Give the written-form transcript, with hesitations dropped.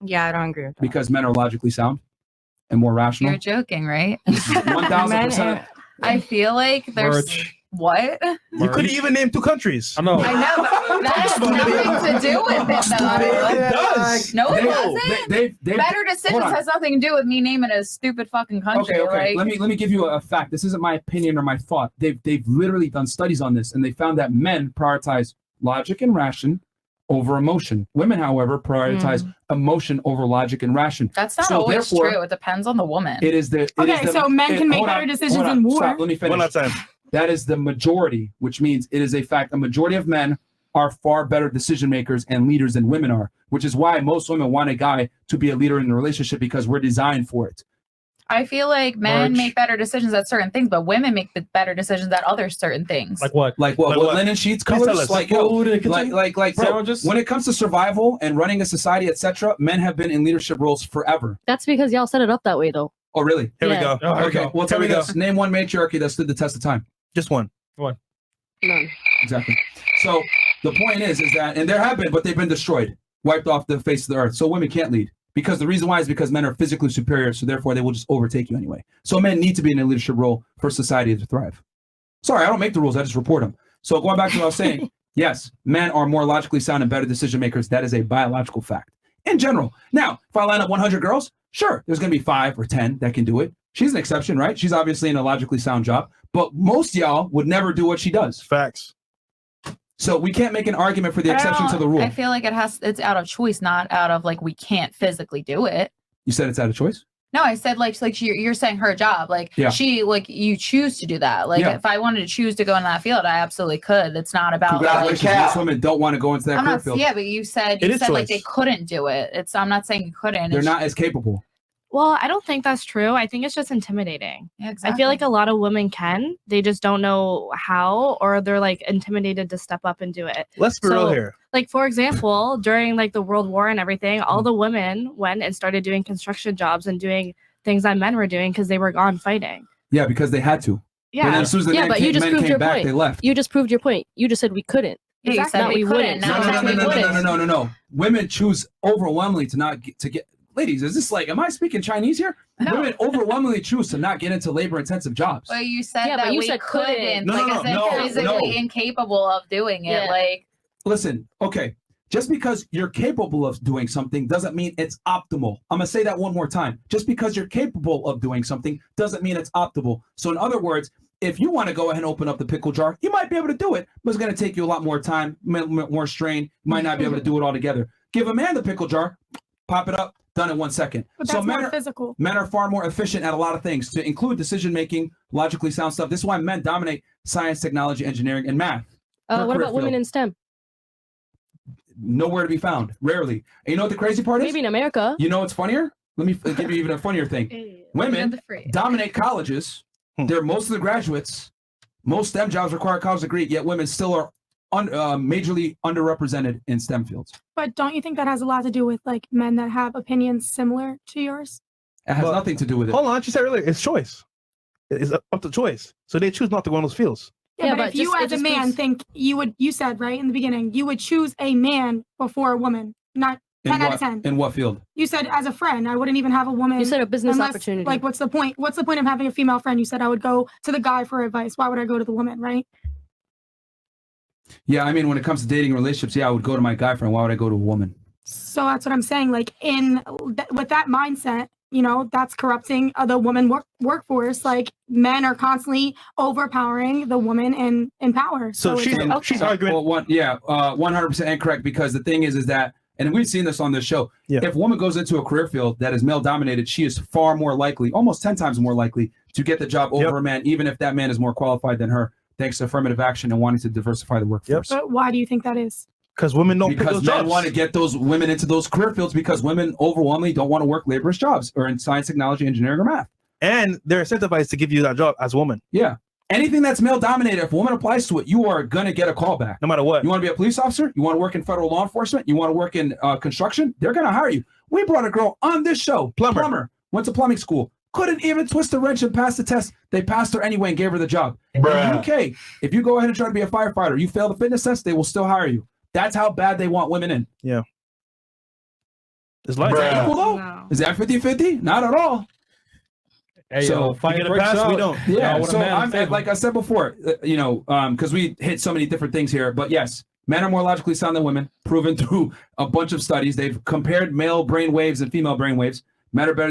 Yeah, I don't agree with that. Because men are logically sound and more rational. You're joking, right? 1000%. I feel like there's what? You couldn't even name 2 countries. I know. I know, but that has nothing to do with it, though. It does. No, it doesn't. Better Decisions has nothing to do with me naming a stupid fucking country. Okay. Like, Let me give you a fact. This isn't my opinion or my thought. They've literally done studies on this, and they found that men prioritize logic and ration over emotion. Women, however, prioritize emotion over logic and ration. That's not always true. It depends on the woman. It is the so men can make better decisions in war. Stop, let me finish. One at a time. That is the majority, which means it is a fact. A majority of men are far better decision makers and leaders than women are, which is why most women want a guy to be a leader in the relationship, because we're designed for it. I feel like men make better decisions at certain things, but women make the better decisions at other certain things. Like what? Like what? Linen sheets, colors, like food, bro, sandwiches? when it comes to survival and running a society, etc., men have been in leadership roles forever. That's because y'all set it up that way, though. Oh, really? Here we go. Okay. Well, tell me this. Name one matriarchy that stood the test of time. Just one. One. None. Exactly. So the point is that, and there have been, but they've been destroyed, wiped off the face of the earth. So women can't lead. Because the reason why is because men are physically superior, so therefore they will just overtake you anyway. So men need to be in a leadership role for society to thrive. Sorry, I don't make the rules, I just report them. So going back to what I was saying, yes, men are more logically sound and better decision makers. That is a biological fact in general. Now, if I line up 100 girls, sure, there's going to be 5 or 10 that can do it. She's an exception, right? She's obviously in a logically sound job, but most y'all would never do what she does. Facts. So we can't make an argument for the exception to the rule. I feel like it's out of choice, not out of like we can't physically do it. You said it's out of choice? No, I said like you're saying her job, like she like you choose to do that. Like if I wanted to choose to go in that field, I absolutely could. It's not about congratulations. Most women don't want to go into that career field. Yeah, but you said like they couldn't do it. I'm not saying you couldn't. They're not as capable. Well, I don't think that's true. I think it's just intimidating. Yeah, exactly. I feel like a lot of women can. They just don't know how, or they're like intimidated to step up and do it. Let's be real here. Like, for example, during like the World War and everything, all the women went and started doing construction jobs and doing things that men were doing because they were gone fighting. Yeah, because they had to. Yeah. And then as soon as the men came back, they left. You just proved your point. You just said we couldn't. Yeah, you said we couldn't. No. Women choose overwhelmingly to get. Ladies, is this like, am I speaking Chinese here? No. Women overwhelmingly choose to not get into labor-intensive jobs. Well, you said that we couldn't. As if physically incapable of doing it. Yeah. Like, listen, okay, just because you're capable of doing something doesn't mean it's optimal. I'm gonna say that one more time. Just because you're capable of doing something doesn't mean it's optimal. So in other words, if you want to go ahead and open up the pickle jar, you might be able to do it, but it's going to take you a lot more time, more strain. You might not be able to do it all together. Give a man the pickle jar, pop it up, done in 1 second. But that's more physical. Men are far more efficient at a lot of things, to include decision-making, logically sound stuff. This is why men dominate science, technology, engineering, and math. What about women in STEM? Nowhere to be found. Rarely. And you know what the crazy part is? Maybe in America. You know what's funnier? Let me give you even a funnier thing. Women dominate colleges. They're most of the graduates. Most STEM jobs require a college degree, yet women still are majorly underrepresented in STEM fields. But don't you think that has a lot to do with like men that have opinions similar to yours? It has nothing to do with it. Hold on, you said earlier, it's choice. It's up to choice. So they choose not to go in those fields. Yeah, but if you as a man think you said right in the beginning, you would choose a man before a woman, not 10 out of 10. In what field? You said as a friend, I wouldn't even have a woman. You said a business opportunity. Like, what's the point? What's the point of having a female friend? You said I would go to the guy for advice. Why would I go to the woman, right? Yeah, I mean, when it comes to dating relationships, yeah, I would go to my guy friend. Why would I go to a woman? So that's what I'm saying. Like, with that mindset, that's corrupting the woman workforce. Like, men are constantly overpowering the woman in power. So she's arguing. Well, 100% incorrect, because the thing is that, and we've seen this on this show, if a woman goes into a career field that is male dominated, she is far more likely, almost 10 times more likely, to get the job over a man, even if that man is more qualified than her, thanks to affirmative action and wanting to diversify the workforce. But why do you think that is? Because women don't pick those men jobs. want to get those women into those career fields, because women overwhelmingly don't want to work laborious jobs or in science, technology, engineering, or math. And they're incentivized to give you that job as a woman. Yeah. Anything that's male dominated, if a woman applies to it, you are going to get a call back. No matter what. You want to be a police officer? You want to work in federal law enforcement? You want to work in construction? They're going to hire you. We brought a girl on this show, plumber, went to plumbing school, couldn't even twist a wrench and pass the test. They passed her anyway and gave her the job. In the UK, if you go ahead and try to be a firefighter, you fail the fitness test, they will still hire you. That's how bad they want women in. Yeah. It's life. Bruh. Equal though? No. Is that 50-50? Not at all. Hey, So, yo, You fight get a breaks pass, out. we don't. Yeah, Y'all want a so man in I'm favor. like I said before, because we hit so many different things here, but yes, men are more logically sound than women, proven through a bunch of studies. They've compared male brain waves and female brain waves. Men are better